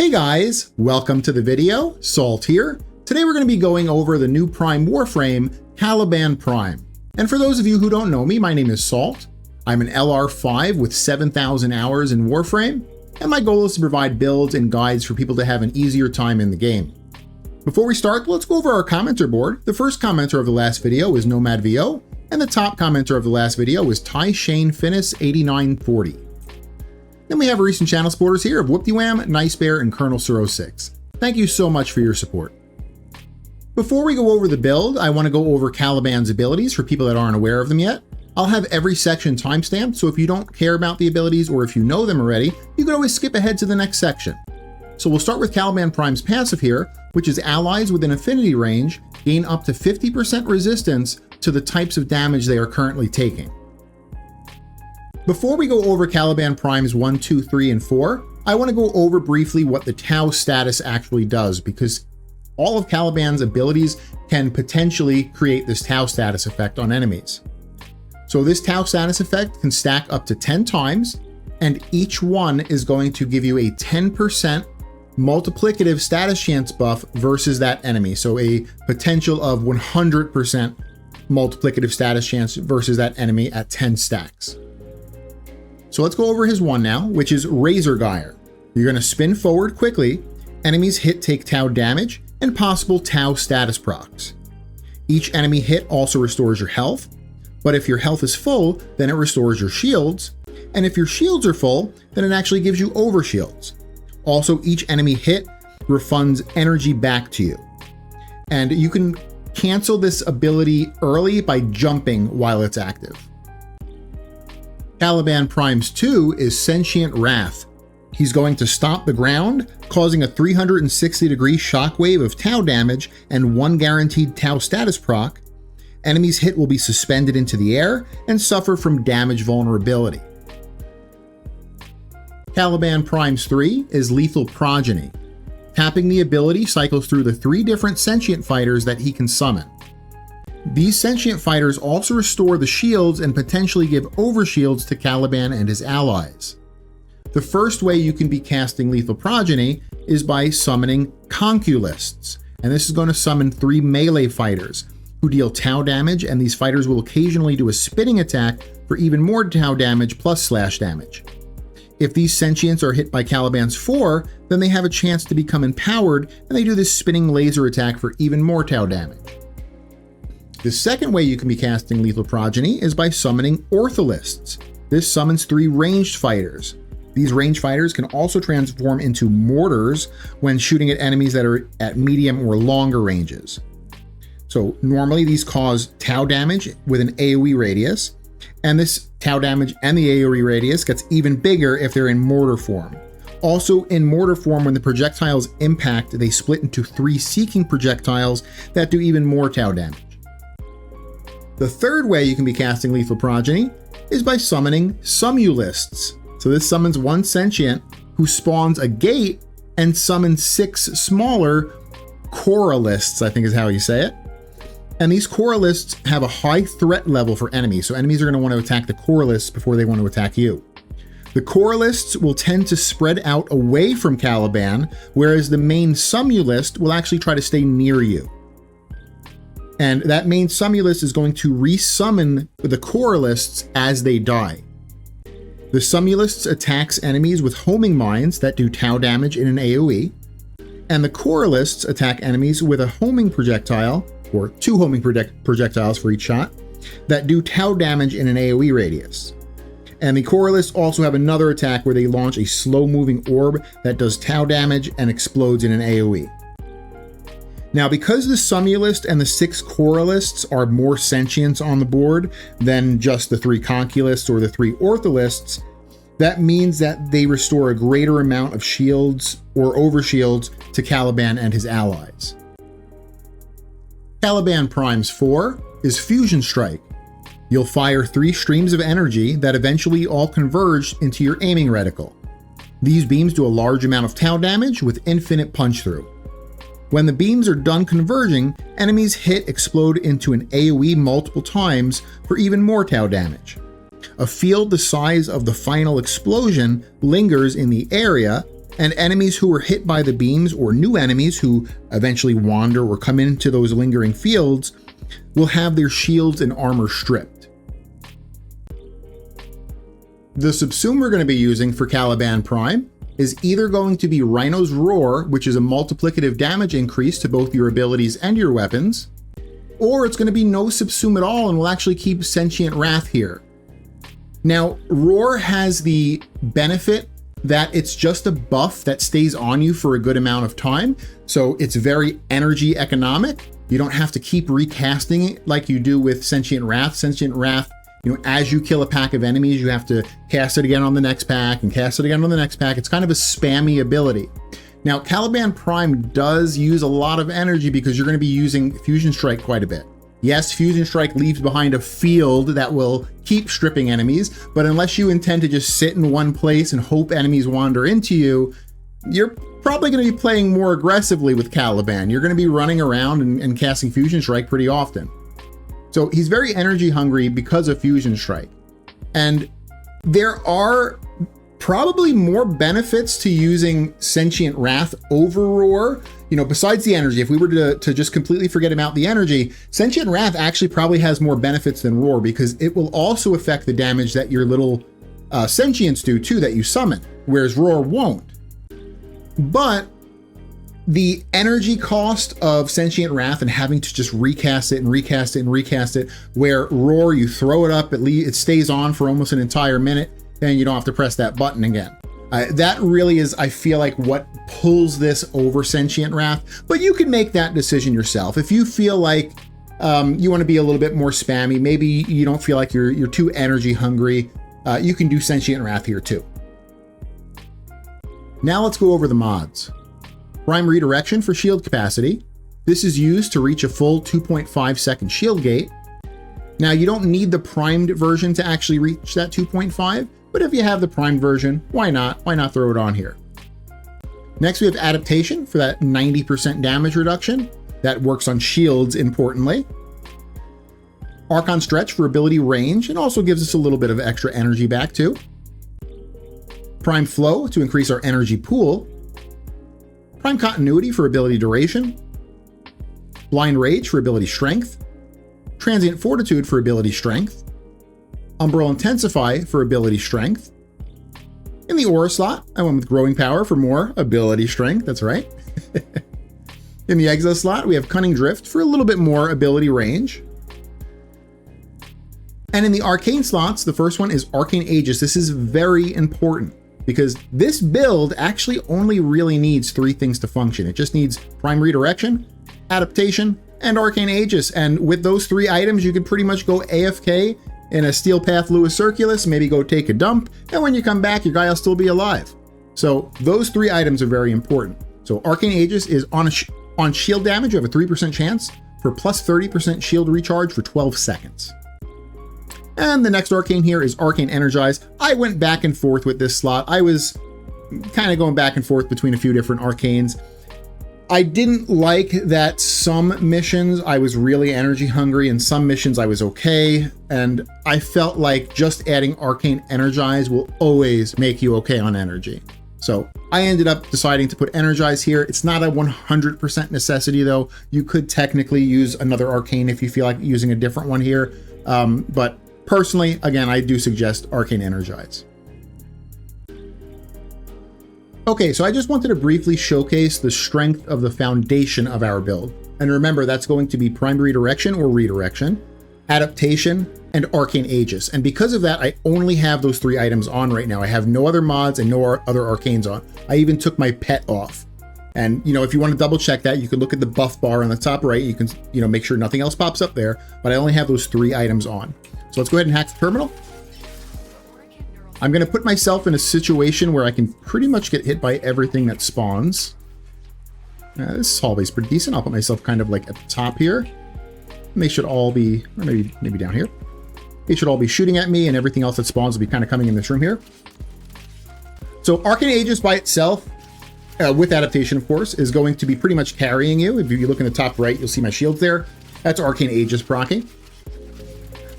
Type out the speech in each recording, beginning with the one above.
Hey guys, welcome to the video. Salt here. Today we're going to be going over the new Prime Warframe, Caliban Prime. And for those of you who don't know me, my name is Salt. I'm an LR5 with 7,000 hours in Warframe, and my goal is to provide builds and guides for people to have an easier time in the game. Before we start, let's go over our commenter board. The first commenter of the last video is NomadVO, and the top commenter of the last video is Ty Shane Finnis 8940. Then we have recent channel supporters here of Whoop-De-Wham, Nice Bear, and Colonel Suro 6. Thank you so much for your support. Before we go over the build, I want to go over Caliban's abilities for people that aren't aware of them yet. I'll have every section timestamped, so if you don't care about the abilities or if you know them already, you can always skip ahead to the next section. So we'll start with Caliban Prime's passive here, which is allies within affinity range gain up to 50% resistance to the types of damage they are currently taking. Before we go over Caliban Primes 1, 2, 3, and 4, I want to go over briefly what the Tau status actually does, because all of Caliban's abilities can potentially create this Tau status effect on enemies. So this Tau status effect can stack up to 10 times, and each one is going to give you a 10% multiplicative status chance buff versus that enemy. So a potential of 100% multiplicative status chance versus that enemy at 10 stacks. So let's go over his one now, which is Razor Gyre. You're going to spin forward quickly, enemies hit take Tau damage, and possible Tau status procs. Each enemy hit also restores your health, but if your health is full, then it restores your shields, and if your shields are full, then it actually gives you overshields. Also, each enemy hit refunds energy back to you. And you can cancel this ability early by jumping while it's active. Caliban Prime's 2 is Sentient Wrath. He's going to stomp the ground, causing a 360-degree shockwave of Tau damage and 1 guaranteed Tau status proc. Enemies hit will be suspended into the air and suffer from damage vulnerability. Caliban Prime's 3 is Lethal Progeny. Tapping the ability cycles through the 3 different sentient fighters that he can summon. These sentient fighters also restore the shields and potentially give overshields to Caliban and his allies. The first way you can be casting Lethal Progeny is by summoning Conculists, and this is going to summon 3 melee fighters who deal Tau damage, and these fighters will occasionally do a spinning attack for even more Tau damage plus slash damage. If these sentients are hit by Caliban's 4, then they have a chance to become empowered, and they do this spinning laser attack for even more Tau damage. The second way you can be casting Lethal Progeny is by summoning Ortholists. This summons 3 ranged fighters. These ranged fighters can also transform into mortars when shooting at enemies that are at medium or longer ranges. So normally these cause Tau damage with an AoE radius, and this Tau damage and the AoE radius gets even bigger if they're in mortar form. Also in mortar form, when the projectiles impact, they split into 3 seeking projectiles that do even more Tau damage. The third way you can be casting Lethal Progeny is by summoning Summulists. So this summons 1 sentient who spawns a gate and summons 6 smaller Coralists, I think is how you say it. And these Coralists have a high threat level for enemies, so enemies are going to want to attack the Coralists before they want to attack you. The Coralists will tend to spread out away from Caliban, whereas the main Summulist will actually try to stay near you. And that main Summulist is going to resummon the Coralists as they die. The Summulists attacks enemies with homing mines that do Tau damage in an AoE, and the Coralists attack enemies with a homing projectile, or 2 homing projectiles for each shot, that do Tau damage in an AoE radius. And the Coralists also have another attack where they launch a slow-moving orb that does Tau damage and explodes in an AoE. Now, because the Summulist and the 6 Coralists are more sentients on the board than just the 3 Conculists or the 3 Ortholists, that means that they restore a greater amount of shields or overshields to Caliban and his allies. Caliban Prime's 4 is Fusion Strike. You'll fire 3 streams of energy that eventually all converge into your aiming reticle. These beams do a large amount of Tau damage with infinite punch-through. When the beams are done converging, enemies hit explode into an AoE multiple times for even more Tau damage. A field the size of the final explosion lingers in the area, And enemies who were hit by the beams, or new enemies who eventually wander or come into those lingering fields, will have their shields and armor stripped. The subsume we're going to be using for Caliban Prime is either going to be Rhino's Roar, which is a multiplicative damage increase to both your abilities and your weapons, or it's going to be no subsume at all and will actually keep Sentient Wrath here. Now, Roar has the benefit that it's just a buff that stays on you for a good amount of time, so it's very energy economic. You don't have to keep recasting it like you do with Sentient Wrath. Sentient Wrath, as you kill a pack of enemies, you have to cast it again on the next pack and cast it again on the next pack. It's kind of a spammy ability. Now, Caliban Prime does use a lot of energy because you're going to be using Fusion Strike quite a bit. Yes, Fusion Strike leaves behind a field that will keep stripping enemies, but unless you intend to just sit in one place and hope enemies wander into you, you're probably going to be playing more aggressively with Caliban. You're going to be running around and casting Fusion Strike pretty often. So he's very energy hungry because of Fusion Strike. And there are probably more benefits to using Sentient Wrath over Roar. Besides the energy, if we were to just completely forget about the energy, Sentient Wrath actually probably has more benefits than Roar because it will also affect the damage that your little sentients do too that you summon, whereas Roar won't. But the energy cost of Sentient Wrath and having to just recast it and recast it and recast it, where Roar, you throw it up, it stays on for almost an entire minute, then you don't have to press that button again. That really is, I feel like, what pulls this over Sentient Wrath, but you can make that decision yourself. If you feel like you want to be a little bit more spammy, maybe you don't feel like you're too energy hungry, you can do Sentient Wrath here too. Now let's go over the mods. Prime Redirection for shield capacity. This is used to reach a full 2.5 second shield gate. Now you don't need the primed version to actually reach that 2.5, but if you have the primed version, why not? Why not throw it on here? Next we have Adaptation for that 90% damage reduction. That works on shields importantly. Archon Stretch for ability range and also gives us a little bit of extra energy back too. Prime Flow to increase our energy pool. Prime Continuity for ability duration. Blind Rage for ability strength. Transient Fortitude for ability strength. Umbral Intensify for ability strength. In the Aura slot, I went with Growing Power for more ability strength, that's right. In the Exo slot, we have Cunning Drift for a little bit more ability range. And in the Arcane slots, the first one is Arcane Aegis. This is very important because this build actually only really needs 3 things to function. It just needs Prime Redirection, Adaptation, and Arcane Aegis. And with those 3 items, you could pretty much go AFK in a Steel Path Lewis Circulus, maybe go take a dump, and when you come back, your guy will still be alive. So those 3 items are very important. So Arcane Aegis is on shield damage, you have a 3% chance for plus 30% shield recharge for 12 seconds. And the next arcane here is Arcane Energize. I went back and forth with this slot. I was kind of going back and forth between a few different arcanes. I didn't like that some missions I was really energy hungry and some missions I was okay. And I felt like just adding Arcane Energize will always make you okay on energy. So I ended up deciding to put Energize here. It's not a 100% necessity though. You could technically use another arcane if you feel like using a different one here. But personally, again, I do suggest Arcane Energize. Okay, so I just wanted to briefly showcase the strength of the foundation of our build. And remember, that's going to be Prime Redirection or Redirection, Adaptation, and Arcane Aegis. And because of that, I only have those 3 items on right now. I have no other mods and no other arcanes on. I even took my pet off. And, if you want to double check that, you can look at the buff bar on the top right. You can, make sure nothing else pops up there, but I only have those 3 items on. So let's go ahead and hack the terminal. I'm going to put myself in a situation where I can pretty much get hit by everything that spawns. This hallway is pretty decent. I'll put myself kind of like at the top here. They should all be, or maybe down here. They should all be shooting at me and everything else that spawns will be kind of coming in this room here. So Arcane Aegis by itself, with Adaptation of course, is going to be pretty much carrying you. If you look in the top right, you'll see my shields there. That's Arcane Aegis proccing.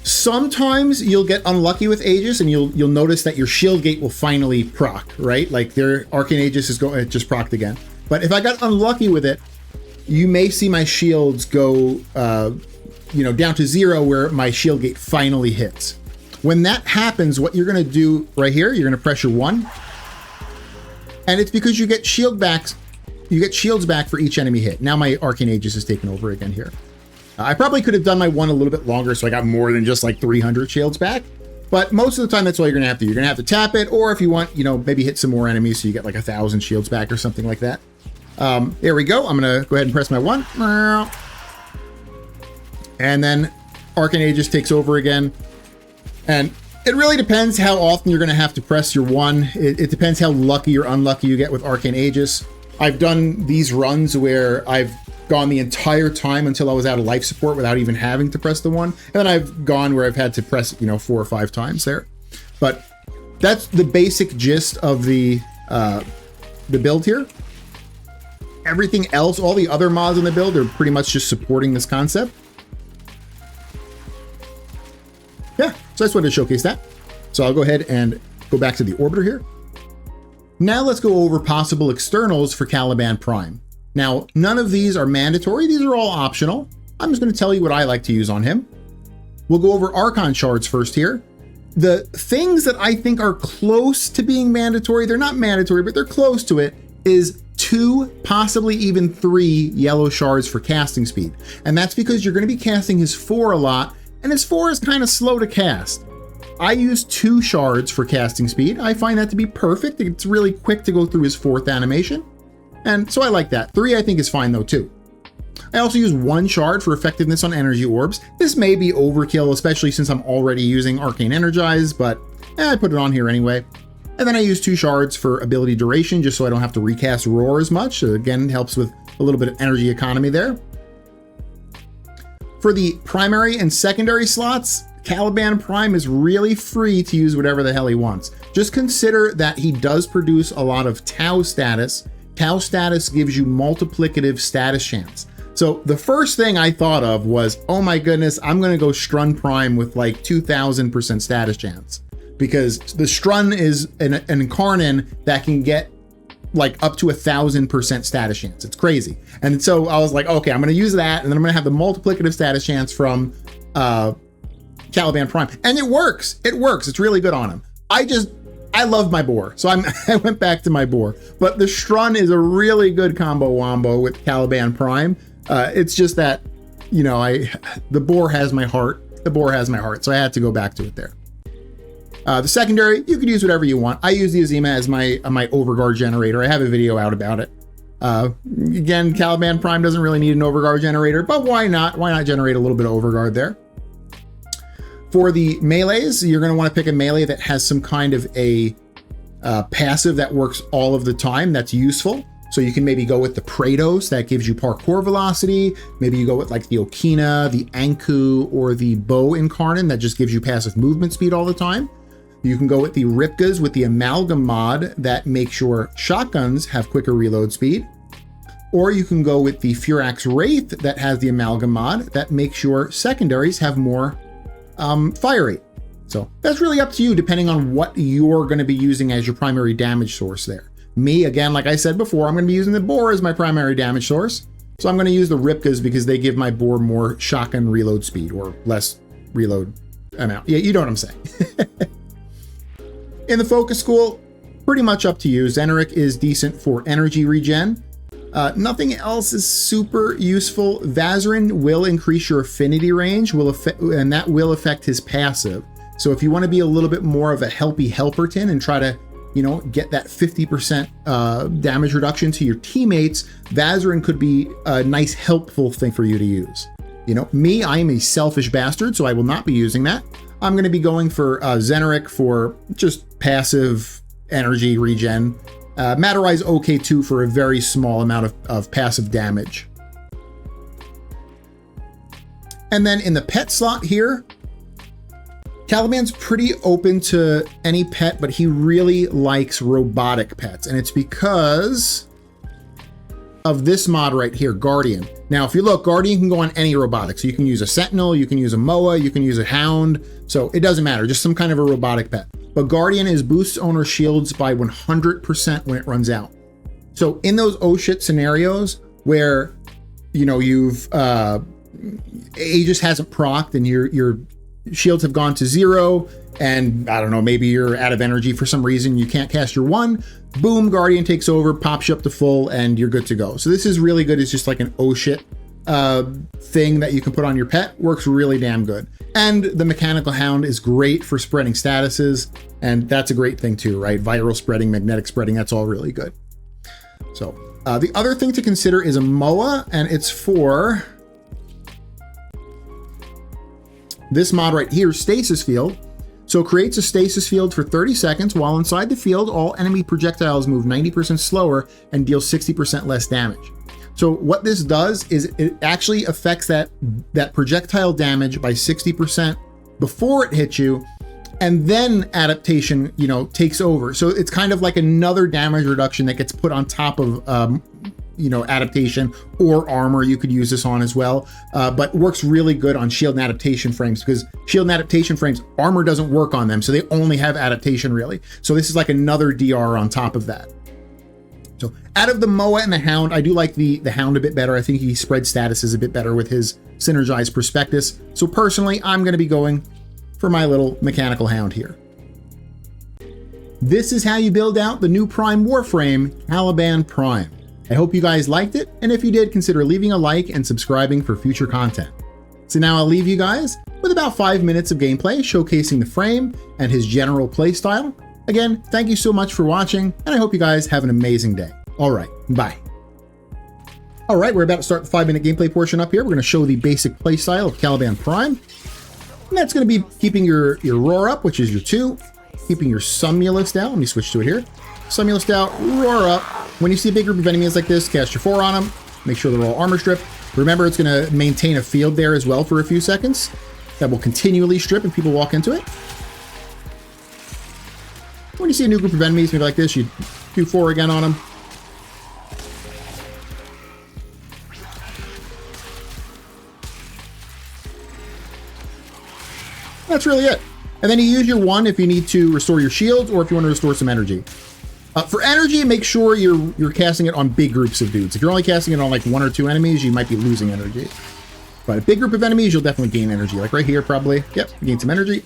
Sometimes you'll get unlucky with Aegis and you'll notice that your shield gate will finally proc, right? Like their Arcane Aegis is going, it just procced again. But if I got unlucky with it, you may see my shields go, down to 0 where my shield gate finally hits. When that happens, what you're going to do right here, you're going to press your 1. And it's because you get shields back for each enemy hit. Now my Arcane Aegis is taken over again here. I probably could have done my 1 a little bit longer so I got more than just like 300 shields back. But most of the time, that's all you're going to have to do. You're going to have to tap it, or if you want, maybe hit some more enemies so you get like 1,000 shields back or something like that. There we go. I'm going to go ahead and press my 1. And then Arcane Aegis takes over again. And it really depends how often you're going to have to press your 1. It depends how lucky or unlucky you get with Arcane Aegis. I've done these runs where I've gone the entire time until I was out of life support without even having to press the 1. And then I've gone where I've had to press, 4 or 5 times there. But that's the basic gist of the build here. Everything else, all the other mods in the build are pretty much just supporting this concept. Yeah, so I just wanted to showcase that. So I'll go ahead and go back to the orbiter here. Now let's go over possible externals for Caliban Prime. Now, none of these are mandatory. These are all optional. I'm just going to tell you what I like to use on him. We'll go over Archon shards first here. The things that I think are close to being mandatory, they're not mandatory, but they're close to it, is 2, possibly even 3 yellow shards for casting speed. And that's because you're going to be casting his 4 a lot, and his 4 is kind of slow to cast. I use 2 shards for casting speed. I find that to be perfect. It's really quick to go through his 4th animation. And so I like that. 3 I think is fine though too. I also use 1 shard for effectiveness on energy orbs. This may be overkill, especially since I'm already using Arcane Energize, but I put it on here anyway. And then I use 2 shards for ability duration, just so I don't have to recast Roar as much. So again, helps with a little bit of energy economy there. For the primary and secondary slots, Caliban Prime is really free to use whatever the hell he wants. Just consider that he does produce a lot of Tau status. Tau status gives you multiplicative status chance. So the first thing I thought of was, oh my goodness, I'm going to go Strun Prime with like 2000% status chance, because the Strun is an Incarnon that can get like up to 1000% status chance. It's crazy. And so I was like, okay, I'm going to use that, and then I'm going to have the multiplicative status chance from Caliban Prime, and it works. It works. It's really good on him. I love my boar, so I went back to my boar. But the Strun is a really good combo wombo with Caliban Prime. It's just that, the boar has my heart. The boar has my heart, so I had to go back to it there. The secondary, you could use whatever you want. I use the Azima as my overguard generator. I have a video out about it. Again, Caliban Prime doesn't really need an overguard generator, but why not? Why not generate a little bit of overguard there? For the melees, you're going to want to pick a melee that has some kind of a passive that works all of the time that's useful. So you can maybe go with the Praetos that gives you parkour velocity. Maybe you go with like the Okina, the Anku, or the Bow Incarnon that just gives you passive movement speed all the time. You can go with the Ripkas with the Amalgam mod that makes your shotguns have quicker reload speed. Or you can go with the Furax Wraith that has the Amalgam mod that makes your secondaries have more fire rate. So that's really up to you, depending on what you're going to be using as your primary damage source there. Me, again, like I said before, I'm going to be using the boar as my primary damage source. So I'm going to use the Ripkas because they give my boar more shotgun reload speed, or less reload amount. Yeah, you know what I'm saying. In the focus school, pretty much up to you. Zeneric is decent for energy regen. Nothing else is super useful. Vazarin will increase your affinity range, and that will affect his passive. So if you want to be a little bit more of a helpy helperton and try to, get that 50% damage reduction to your teammates, Vazarin could be a nice helpful thing for you to use. Me, I am a selfish bastard, so I will not be using that. I'm going to be going for Zeneric for just passive energy regen. Matterize okay too for a very small amount of passive damage. And then in the pet slot here, Caliban's pretty open to any pet, but he really likes robotic pets. And it's because of this mod right here, Guardian. Now, if you look, Guardian can go on any robotic. So you can use a Sentinel, you can use a MOA, you can use a Hound. So it doesn't matter, just some kind of a robotic pet. But Guardian is boosts owner shields by 100% when it runs out. So in those oh shit scenarios where, you know, you've, Aegis hasn't procced and your shields have gone to 0, and I don't know, maybe you're out of energy for some reason, you can't cast your 1, boom, Guardian takes over, pops you up to full, and you're good to go. So this is really good. It's just like an oh shit thing that you can put on your pet. Works really damn good. And the Mechanical Hound is great for spreading statuses, and that's a great thing too, right? Viral spreading, magnetic spreading, that's all really good. So the other thing to consider is a MOA, and it's for this mod right here, Stasis Field. So it creates a stasis field for 30 seconds. While inside the field, all enemy projectiles move 90% slower and deal 60% less damage. So what this does is it actually affects that projectile damage by 60% before it hits you, and then adaptation, you know, takes over. So it's kind of like another damage reduction that gets put on top of, you know, adaptation or armor. You could use this on as well, but works really good on shield and adaptation frames, because shield and adaptation frames, armor doesn't work on them, so they only have adaptation really. So this is like another DR on top of that. So out of the MOA and the Hound, I do like the Hound a bit better. I think he spreads statuses a bit better with his synergized prospectus. So personally, I'm going to be going for my little Mechanical Hound here. This is how you build out the new Prime Warframe, Caliban Prime. I hope you guys liked it, and if you did, consider leaving a like and subscribing for future content. So now I'll leave you guys with about 5 minutes of gameplay showcasing the frame and his general playstyle. Again, thank you so much for watching, and I hope you guys have an amazing day. All right, bye. All right, we're about to start the 5-minute gameplay portion up here. We're going to show the basic playstyle of Caliban Prime. And that's going to be keeping your roar up, which is your 2, keeping your Sumulus down. Let me switch to it here. Sumulus down, roar up. When you see a big group of enemies like this, cast your 4 on them. Make sure they're all armor stripped. Remember, it's going to maintain a field there as well for a few seconds. That will continually strip if people walk into it. When you see a new group of enemies, maybe like this, you do 4 again on them. That's really it. And then you use your 1 if you need to restore your shields or if you want to restore some energy. For energy, make sure you're casting it on big groups of dudes. If you're only casting it on like 1 or 2 enemies, you might be losing energy. But a big group of enemies, you'll definitely gain energy. Like right here, probably. Yep, gain some energy.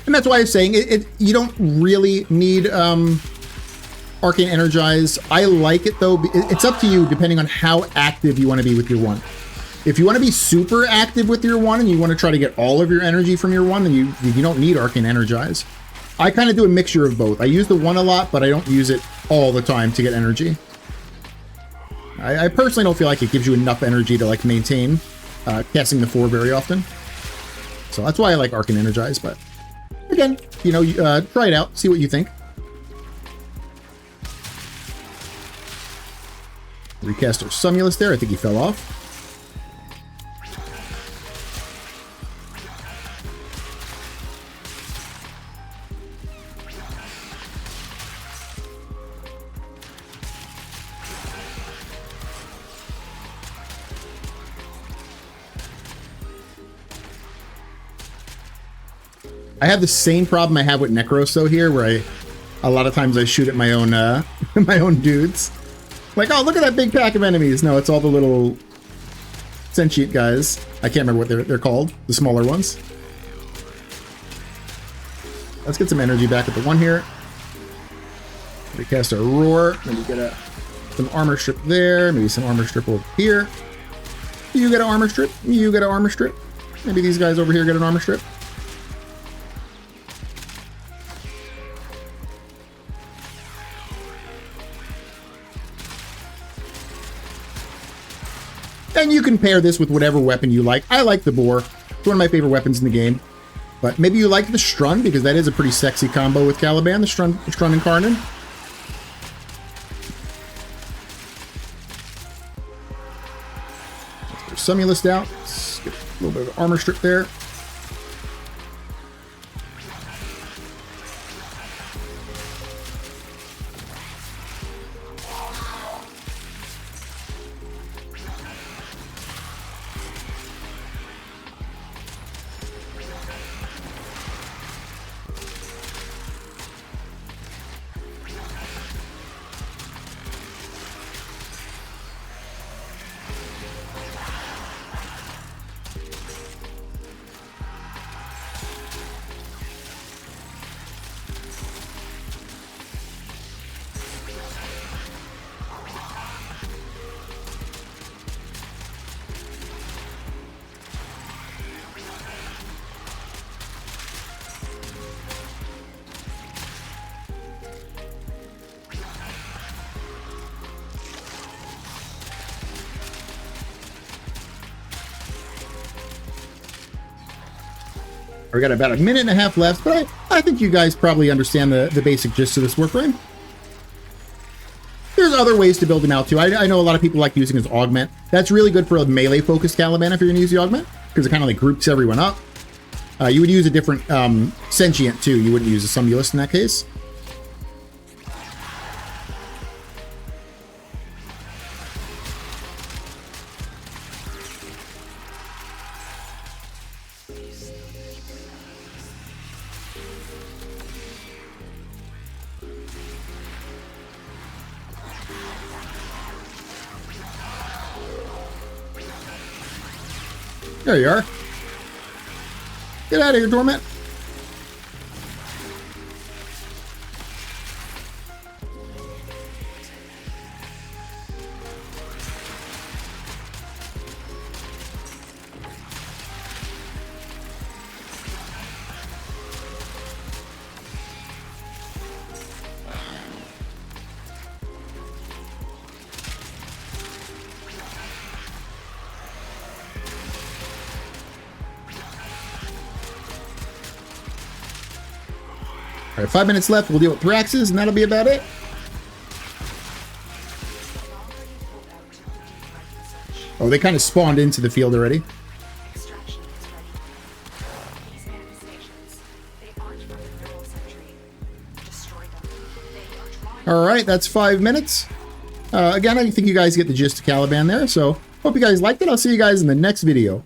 And that's why I'm saying you don't really need Arcane Energize. I like it though. It's up to you depending on how active you want to be with your 1. If you want to be super active with your 1 and you want to try to get all of your energy from your 1, then you don't need Arcane Energize. I kind of do a mixture of both. I use the 1 a lot, but I don't use it all the time to get energy. I personally don't feel like it gives you enough energy to like maintain casting the 4 very often. So that's why I like Arcane Energize, but again, you know, try it out, see what you think. Recast our Sumulus there. I think he fell off. I have the same problem I have with Necros though here, where a lot of times I shoot at my own my own dudes. Like, oh, look at that big pack of enemies. No, it's all the little sentient guys. I can't remember what they're called, the smaller ones. Let's get some energy back at the 1 here. We cast our roar. Maybe get some armor strip there. Maybe some armor strip over here. You get an armor strip. You get an armor strip. Maybe these guys over here get an armor strip. And you can pair this with whatever weapon you like. I like the boar. It's one of my favorite weapons in the game. But maybe you like the Strun, because that is a pretty sexy combo with Caliban, the Strun Incarnate. Let's get Sumulus out. Let's get a little bit of armor strip there. We got about a minute and a half left, but I think you guys probably understand the basic gist of this Warframe. There's other ways to build him out too. I know a lot of people like using his augment. That's really good for a melee-focused Caliban if you're going to use the augment, because it kind of like groups everyone up. You would use a different sentient too. You wouldn't use a Sumulus in that case. There you are. Get out of here, Dormant. All right, 5 minutes left. We'll deal with Thraxes, and that'll be about it. Oh, they kind of spawned into the field already. All right, that's 5 minutes. Again, I think you guys get the gist of Caliban there, so hope you guys liked it. I'll see you guys in the next video.